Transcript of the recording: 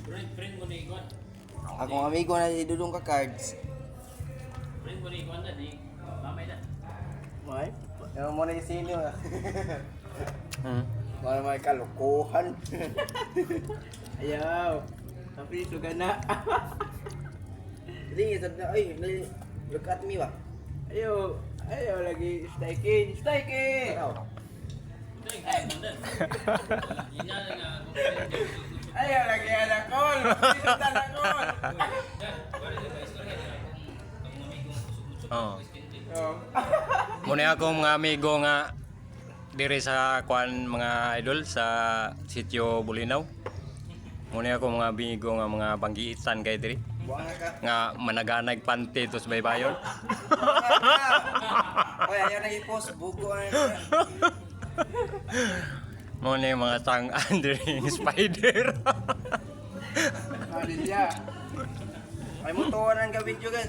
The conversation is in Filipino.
Friend mo ni Ikon. Akong amigo na si Dudong ka cards. Friend mo ni Ikon na, ni mamay na. May? Yung mo na yung senior. Wala may kalukuhan. Ayaw. Tapi suga na. Hindi, sabi na, ay, look at me ba? Ayaw. Ayaw lagi, staykin. Staykin! Ito yung kaya mo na. Yan nga nga. Ayaw lagi anak call. Dito anak call. Oh. Oh. Muna akong mga amigo nga diri sa kuan mga idol sa sitio Bulinaw. Muna akong mga amigo nga mga banggiitan kay diri Buang ka. nga managanag panty tos baybayon. Oy, ayaw na i-post. Bugo na. Muna yung mga tang andering spider. Alilya. Ay mo tuwa ng video guys.